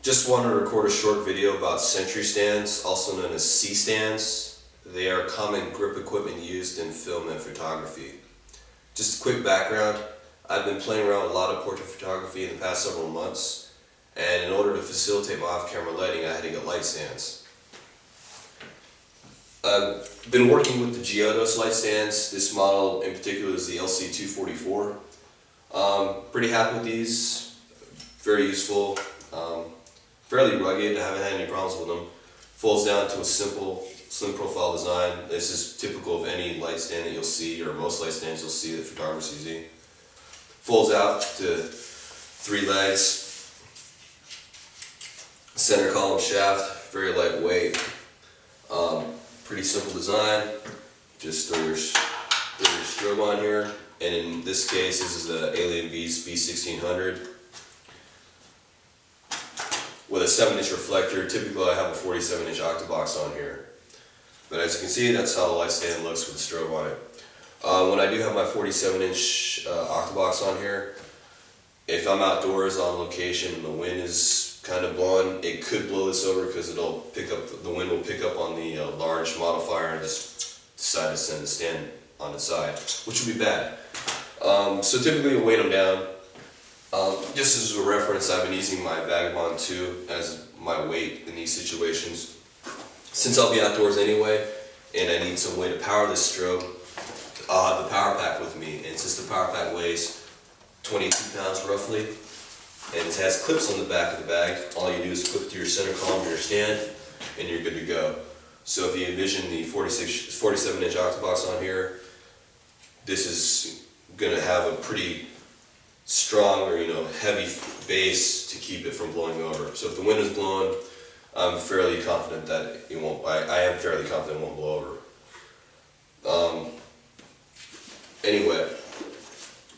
Just want to record a short video about Century Stands, also known as C-stands. They are common grip equipment used in film and photography. Just a quick background, I've been playing around with a lot of portrait photography in the past several months, and in order to facilitate my off-camera lighting, I had to get light stands. I've been working with the Geodos light stands. This model in particular is the LC244. Pretty happy with these, very useful. Fairly rugged, I haven't had any problems with them. Folds down to a simple, slim profile design. This is typical of any light stand that you'll see, or most light stands you'll see that photographers use. Folds out to 3 legs. Center column shaft, very lightweight. Pretty simple design. Just throw your strobe on here. And in this case, this is the Alien Beast B1600. With a 7-inch reflector. Typically I have a 47-inch octobox on here. But as you can see, that's how the light stand looks with the strobe on it. When I do have my 47-inch octobox on here, if I'm outdoors on location and the wind is kind of blowing, it could blow this over because the wind will pick up on the large modifier and just decide to send the stand on its side, which would be bad. So typically we'll weight them down. Just as a reference, I've been using my Vagabond 2 as my weight in these situations. Since I'll be outdoors anyway, and I need some way to power this strobe, I'll have the power pack with me. And since the power pack weighs 22 pounds roughly, and it has clips on the back of the bag, all you do is clip it to your center column of your stand, and you're good to go. So if you envision the 47-inch octobox on here, this is going to have a pretty strong or heavy base to keep it from blowing over. So if the wind is blowing, I'm fairly confident that it won't. I am fairly confident it won't blow over. Anyway,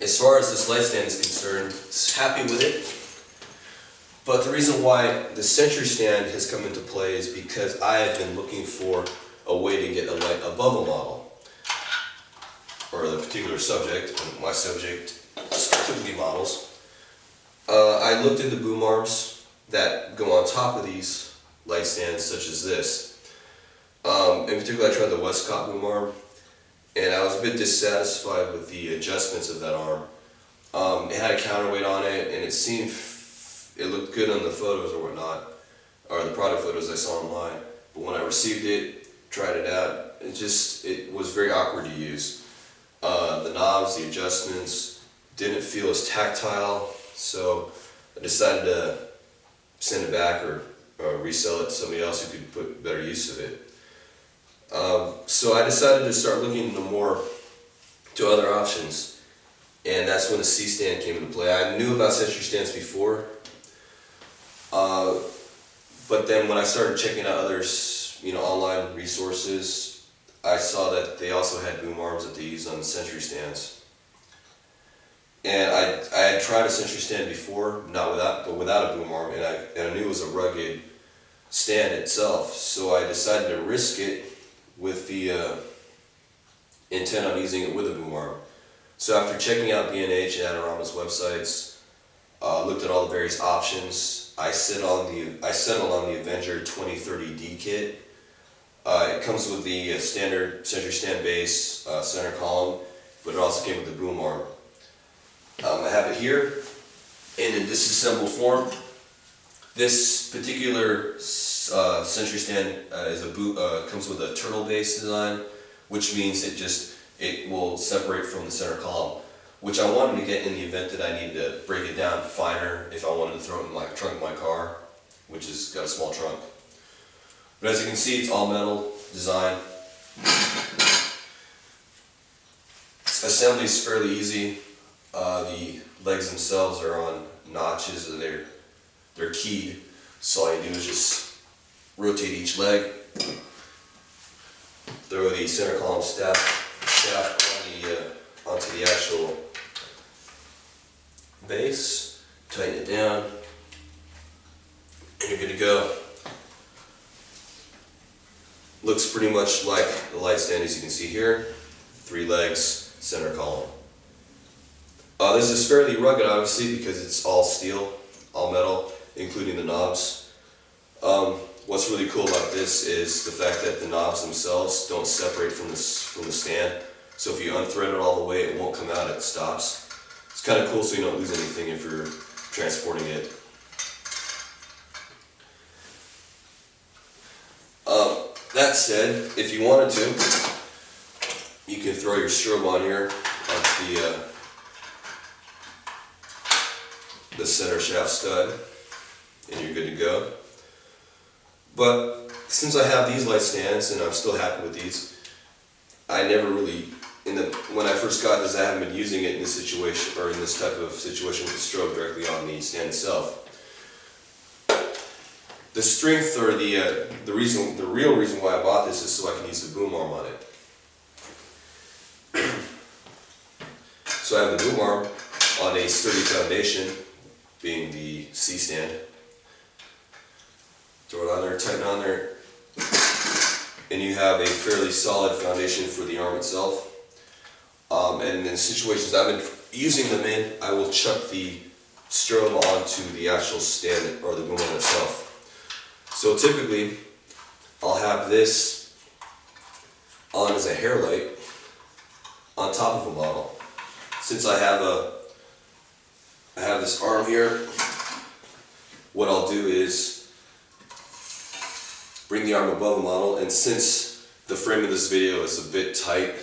as far as this light stand is concerned, happy with it. But the reason why the Century Stand has come into play is because I have been looking for a way to get a light above a model, or the particular subject. My subject typically models. I looked into boom arms that go on top of these light stands, such as this. In particular, I tried the Westcott boom arm, and I was a bit dissatisfied with the adjustments of that arm. It had a counterweight on it, and it looked good on the photos or whatnot, or the product photos I saw online. But when I received it, tried it out, it was very awkward to use. The knobs, the adjustments, didn't feel as tactile, so I decided to send it back or resell it to somebody else who could put better use of it. So I decided to start looking to other options, and that's when the C-stand came into play. I knew about Century Stands before, but then when I started checking out others, online resources, I saw that they also had boom arms that they used on the Century Stands. And I had tried a Century Stand before, but without a boom arm, and I knew it was a rugged stand itself, so I decided to risk it with the intent on using it with a boom arm. So after checking out B&H and Adorama's websites, looked at all the various options, I settled on the Avenger A2030D kit. It comes with the standard Century Stand base, center column, but it also came with the boom arm. I have it here, and in disassembled form. This particular Century Stand comes with a turtle base design, which means it will separate from the center column, which I wanted to get in the event that I needed to break it down finer if I wanted to throw it in my trunk of my car, which has got a small trunk. But as you can see, it's all metal design. Assembly is fairly easy. The legs themselves are on notches, and they're keyed. So all you do is just rotate each leg, throw the center column shaft onto the actual base, tighten it down, and you're good to go. Looks pretty much like the light stand as you can see here. 3 legs, center column. This is fairly rugged, obviously, because it's all steel, all metal. including the knobs. What's really cool about this is the fact that the knobs themselves don't separate from the stand. So if you unthread it all the way, it won't come out, it stops. It's kind of cool so you don't lose anything if you're transporting it. That said, if you wanted to, you can throw your strobe on here onto the center shaft stud, and you're good to go. But since I have these light stands and I'm still happy with these, I never really, when I first got this, I haven't been using it in this situation, or in this type of situation with the strobe directly on the stand itself. The strength, or the real reason why I bought this is so I can use the boom arm on it. So I have the boom arm on a sturdy foundation, being the C-stand. Throw it on there, tighten on there, and you have a fairly solid foundation for the arm itself. And in situations I've been using them in, I will chuck the strobe onto the actual stand or the boom arm itself. So typically, I'll have this on as a hair light on top of a model. Since I have this arm here, what I'll do is bring the arm above the model, and since the frame of this video is a bit tight,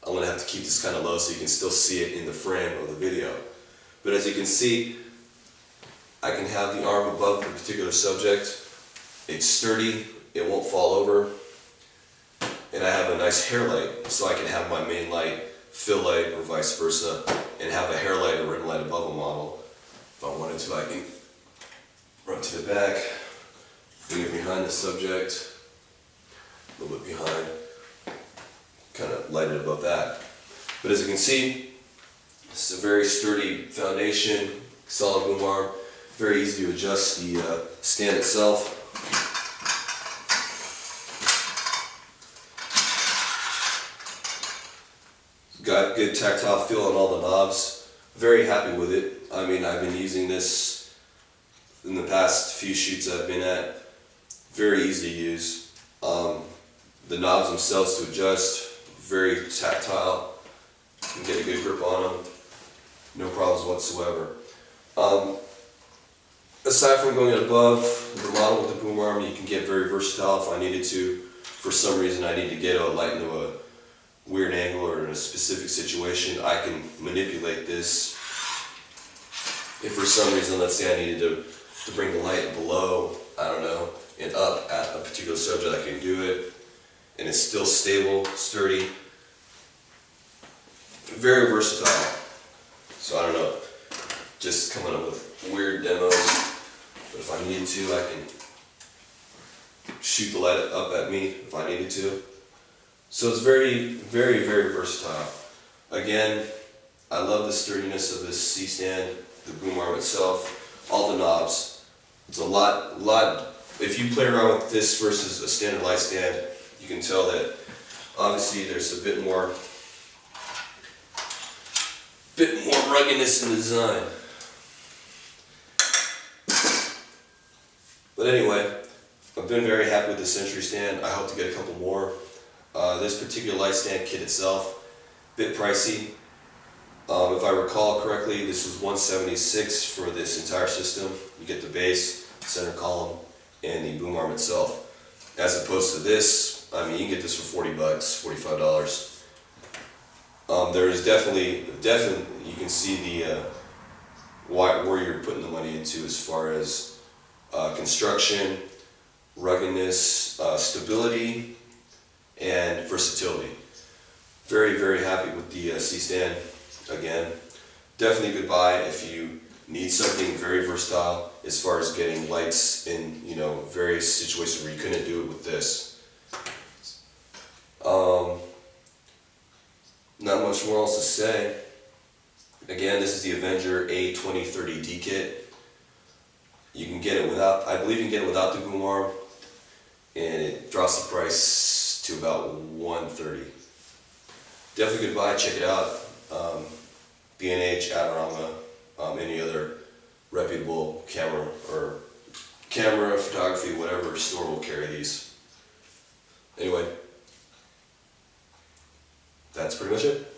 I'm going to have to keep this kind of low so you can still see it in the frame of the video. But as you can see, I can have the arm above the particular subject. It's sturdy, it won't fall over, and I have a nice hair light, so I can have my main light, fill light, or vice versa, and have a hair light or rim light above a model. If I wanted to, I can run to the back, bring it behind the subject, a little bit behind, kind of light it above that. But as you can see, it's a very sturdy foundation, solid boom arm, very easy to adjust the stand itself. Got good tactile feel on all the knobs. Very happy with it. I mean, I've been using this in the past few shoots I've been at. Very easy to use. The knobs themselves to adjust, very tactile. You can get a good grip on them. No problems whatsoever. Aside from going above the model with the boom arm, you can get very versatile if I needed to. For some reason I need to get a light into a weird angle or in a specific situation, I can manipulate this. If for some reason, let's say I needed to bring the light below, I don't know, and up at a particular subject, I can do it. And it's still stable, sturdy, very versatile. So I don't know, just coming up with weird demos, but if I needed to, I can shoot the light up at me if I needed to. So it's very, very, very versatile. Again, I love the sturdiness of this C-stand, the boom arm itself, all the knobs. It's a lot, if you play around with this versus a standard light stand, you can tell that obviously there's a bit more ruggedness in the design. But anyway, I've been very happy with the Century Stand. I hope to get a couple more. This particular light stand kit itself, a bit pricey. If I recall correctly, this was $176 for this entire system. You get the base, center column, and the boom arm itself. As opposed to this, I mean, you can get this for 40 bucks, $45. There is definitely, you can see the where you're putting the money into as far as construction, ruggedness, stability, and versatility. Very, very happy with the C-stand. Again, definitely a good buy if you need something very versatile as far as getting lights in, you know, various situations where you couldn't do it with this. Not much more else to say. Again, this is the Avenger A2030D kit. You can get it without, I believe you can get it without the boom arm, and it drops the price to about $130. Definitely a good buy, check it out. B&H, Adorama, any other reputable camera or camera, photography, whatever store will carry these. Anyway, that's pretty much it.